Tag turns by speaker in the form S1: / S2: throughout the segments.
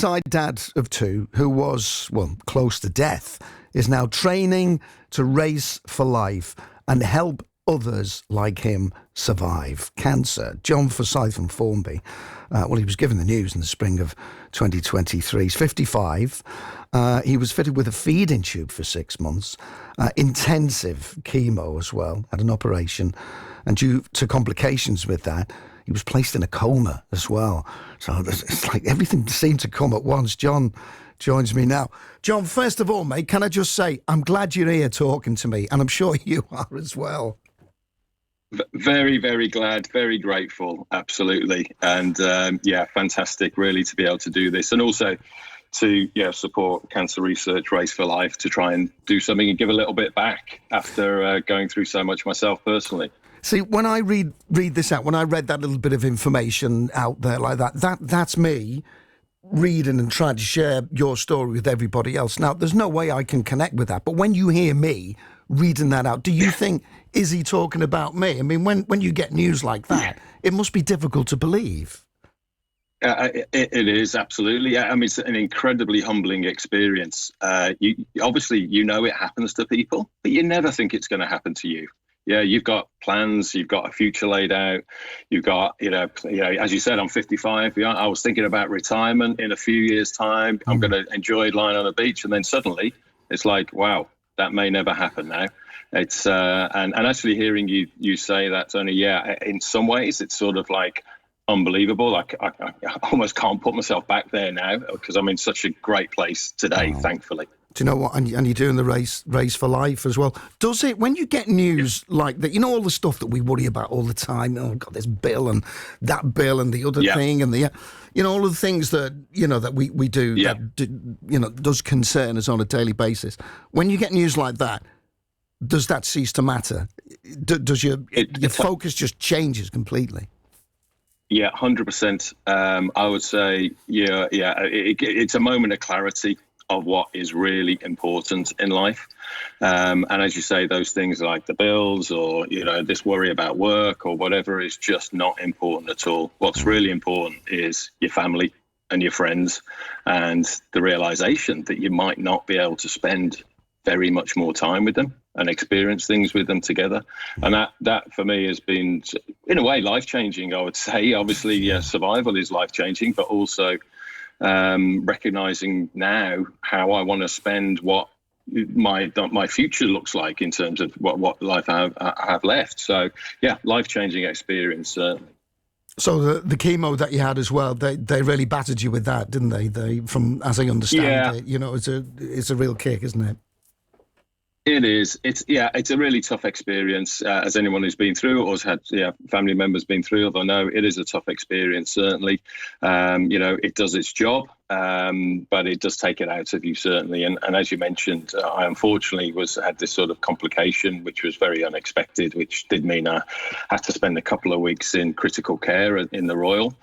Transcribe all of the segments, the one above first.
S1: Side dad of two who was, well, close to death, is now training to race for life and help others like him survive cancer. John Forsyth from Formby, he was given the news in the spring of 2023. He's 55. He was fitted with a feeding tube for 6 months, intensive chemo as well, had an operation, and due to complications with that, he was placed in a coma as well. So it's like everything seemed to come at once. John joins me now. John, first of all, mate, can I just say, I'm glad you're here talking to me, and I'm sure you are as well.
S2: Very, very glad, very grateful, absolutely. And fantastic, really, to be able to do this. And also to support Cancer Research Race for Life, to try and do something and give a little bit back after going through so much myself personally.
S1: See, when I read this out, when I read that little bit of information out there like that's me reading and trying to share your story with everybody else. Now, there's no way I can connect with that. But when you hear me reading that out, do you think, is he talking about me? I mean, when you get news like that, it must be difficult to believe.
S2: It is, absolutely. I mean, it's an incredibly humbling experience. Obviously, it happens to people, but you never think it's going to happen to you. Yeah, you've got plans, you've got a future laid out, you've got, as you said, I'm 55. I was thinking about retirement in a few years' time. I'm going to enjoy lying on a beach. And then suddenly it's like, wow, that may never happen now. It's and actually hearing you say that, Tony, in some ways it's sort of like unbelievable. Like I almost can't put myself back there now because I'm in such a great place today, thankfully. Do you know what? And you're doing the race for life as well. Does it, when you get news like that, all the stuff that we worry about all the time, I've got this bill and that bill and the other thing and the, all of the things that, that we do, that, does concern us on a daily basis. When you get news like that, does that cease to matter? Does your focus just changes completely? Yeah, 100%. I would say, it's a moment of clarity of what is really important in life. And as you say, those things like the bills or, this worry about work or whatever is just not important at all. What's really important is your family and your friends and the realization that you might not be able to spend very much more time with them and experience things with them together. And that for me has been, in a way, life-changing, I would say. Obviously, survival is life-changing, but also recognizing now how I want to spend what my future looks like in terms of what life I have left. So, life-changing experience, certainly.
S1: So the chemo that you had as well, they really battered you with that, didn't they? They, from as I understand it, it's a real kick, isn't it?
S2: It is. It's a really tough experience. As anyone who's been through it or has had family members been through it, I know it is a tough experience, certainly. It does its job, but it does take it out of you, certainly. And as you mentioned, I unfortunately had this sort of complication, which was very unexpected, which did mean I had to spend a couple of weeks in critical care in the Royal.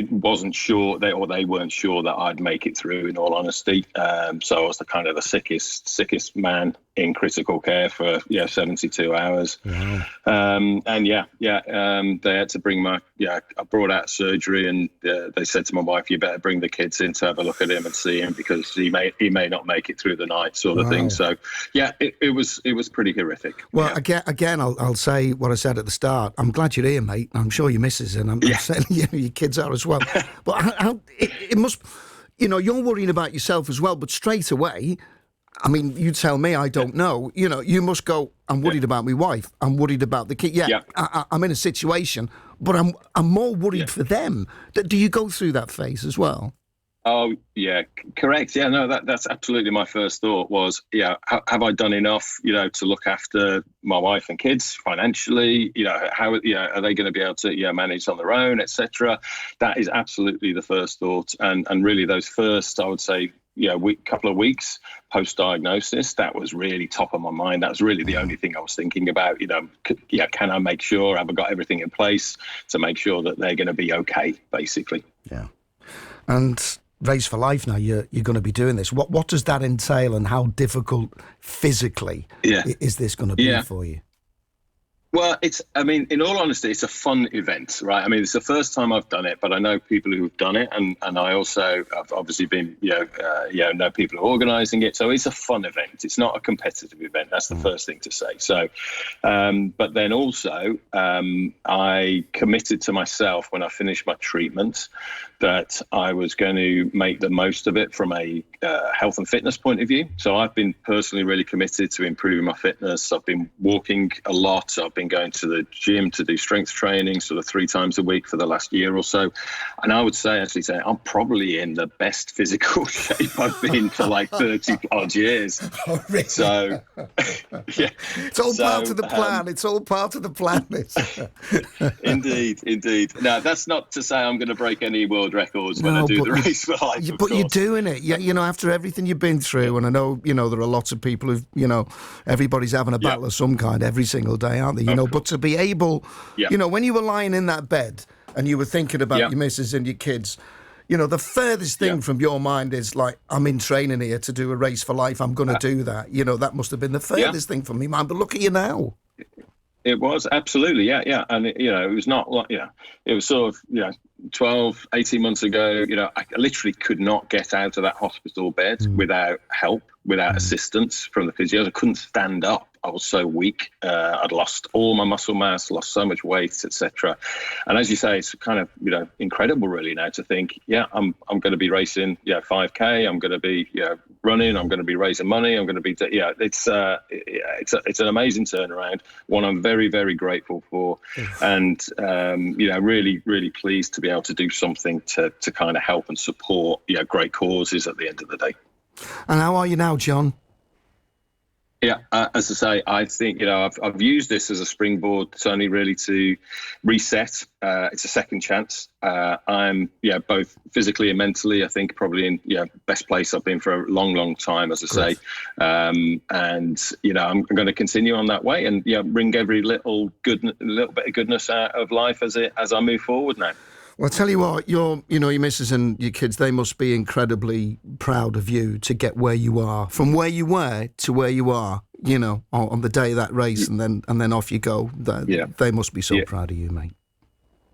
S2: Wasn't sure, they weren't sure that I'd make it through, in all honesty. So I was the sickest man in critical care for 72 hours. Wow. They had to bring I brought out surgery, and they said to my wife, you better bring the kids in to have a look at him and see him because he may not make it through the night, sort of thing. So it was pretty horrific.
S1: Well, again I'll say what I said at the start. I'm glad you're here, mate. I'm sure your missus and I'm saying your kids are as well. But it must, you're worrying about yourself as well, but straight away, I mean, you tell me, I don't know. You must go, I'm worried about my wife. I'm worried about the kid. I'm in a situation, but I'm more worried for them. Do you go through that phase as well?
S2: Oh, yeah, correct. Yeah, no, that's absolutely my first thought was, have I done enough, to look after my wife and kids financially? How are they going to be able to manage on their own, etc.? That is absolutely the first thought. And really those first, I would say, couple of weeks post-diagnosis, that was really top of my mind. That was really the only thing I was thinking about. Can I make sure, have I got everything in place to make sure that they're going to be okay, basically? Yeah.
S1: And Race for Life now, you're going to be doing this. What does that entail and how difficult physically is this going to be for you?
S2: Well, in all honesty, it's a fun event, right? I mean, it's the first time I've done it, but I know people who've done it, and I also have obviously been, know people who are organising it. So it's a fun event. It's not a competitive event. That's the first thing to say. So, but then also, I committed to myself when I finished my treatment that I was going to make the most of it from a health and fitness point of view. So I've been personally really committed to improving my fitness. I've been walking a lot. I've been going to the gym to do strength training sort of 3 times a week for the last year or so. And I would say I'm probably in the best physical shape I've been for like 30 odd years.
S1: Oh, really?
S2: So, yeah.
S1: It's all part of the plan. It's all part of the plan.
S2: Indeed. Now, that's not to say I'm going to break any world records when I do the race for life.
S1: But you're doing it. After everything you've been through, and I know, there are lots of people who've, everybody's having a battle of some kind every single day, aren't they? But to be able, when you were lying in that bed and you were thinking about your missus and your kids, the furthest thing from your mind is like, I'm in training here to do a race for life. I'm going to do that. That must have been the furthest thing from me, man. But look at you now.
S2: It was absolutely, yeah. And, it was not like, it was sort of, 12, 18 months ago, I literally could not get out of that hospital bed without help, without assistance from the physios. I couldn't stand up. I was so weak. I'd lost all my muscle mass, lost so much weight, etc. And as you say, it's kind of, incredible really now to think, I'm going to be racing, 5K. I'm going to be, running. I'm going to be raising money. I'm going to be, it's an amazing turnaround. One I'm very, very grateful for, and really, really pleased to be able to do something to kind of help and support, great causes at the end of the day.
S1: And how are you now, John?
S2: Yeah, as I say, I think, I've used this as a springboard, certainly really to reset. It's a second chance. I'm, both physically and mentally, I think probably in, best place I've been for a long, long time, as I say. And, I'm going to continue on that way and, bring every little bit of goodness out of life as I move forward now.
S1: Well, I'll tell you what, your missus and your kids, they must be incredibly proud of you to get where you are, from where you were to where you are, on the day of that race, and then off you go. They must be so proud of you, mate.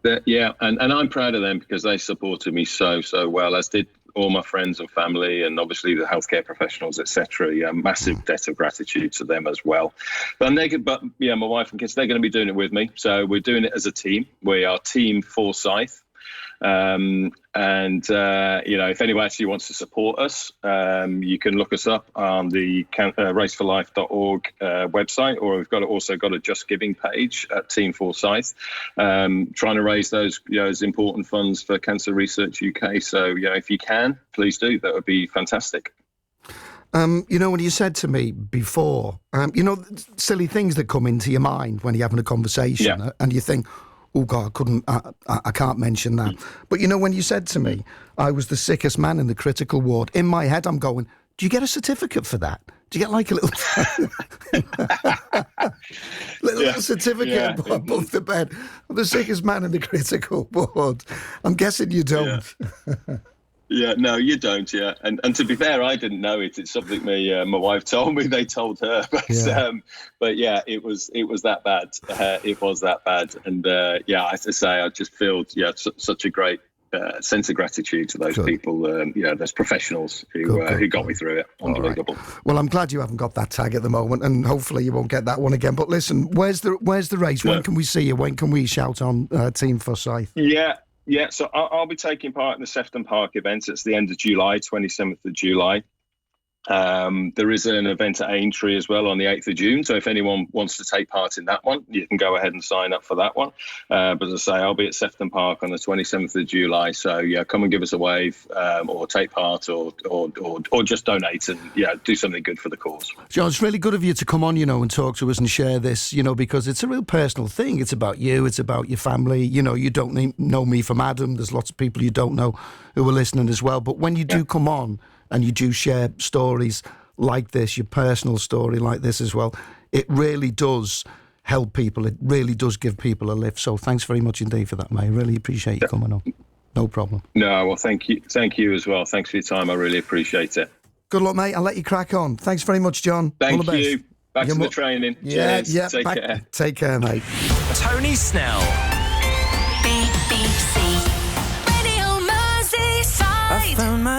S2: And I'm proud of them because they supported me so well, as did all my friends and family, and obviously the healthcare professionals, etc. Massive debt of gratitude to them as well. But my wife and kids, they're going to be doing it with me. So we're doing it as a team. We are Team Forsyth. If anyone actually wants to support us, you can look us up on the raceforlife.org website, or we've also got a Just Giving page at Team Forsyth, trying to raise those important funds for Cancer Research UK. So if you can, please do. That would be fantastic.
S1: When you said to me before, silly things that come into your mind when you're having a conversation, and you think, oh God, I can't mention that. But when you said to me, I was the sickest man in the critical ward, in my head I'm going, do you get a certificate for that? Do you get like a little little certificate above the bed? I'm the sickest man in the critical ward. I'm guessing you don't.
S2: Yeah, no, you don't. Yeah, and to be fair, I didn't know it. It's something my wife told me. They told her, but it was that bad. It was that bad, and as I say, I just feel such a great sense of gratitude to those people. Those professionals who got me through it. Unbelievable.
S1: Right. Well, I'm glad you haven't got that tag at the moment, and hopefully you won't get that one again. But listen, where's the race? When can we see you? When can we shout on Team Forsyth?
S2: Yeah, so I'll be taking part in the Sefton Park event. It's the end of July, 27th of July. There is an event at Aintree as well on the 8th of June. So if anyone wants to take part in that one, you can go ahead and sign up for that one. But as I say, I'll be at Sefton Park on the 27th of July. So come and give us a wave, or take part, or just donate and do something good for the cause.
S1: John, it's really good of you to come on, and talk to us and share this, because it's a real personal thing. It's about you. It's about your family. You don't know me from Adam. There's lots of people you don't know who are listening as well. But when you do come on, and you do share stories like this, your personal story like this as well, it really does help people. It really does give people a lift. So thanks very much indeed for that, mate. I really appreciate you coming on. No problem.
S2: No, well, thank you. Thank you as well. Thanks for your time. I really appreciate it.
S1: Good luck, mate. I'll let you crack on. Thanks very much, John.
S2: Thank
S1: All the best.
S2: you. Back to the training. Cheers. Take care.
S1: Take care, mate.
S3: Tony Snell.
S4: BBC Radio Merseyside.
S3: I found my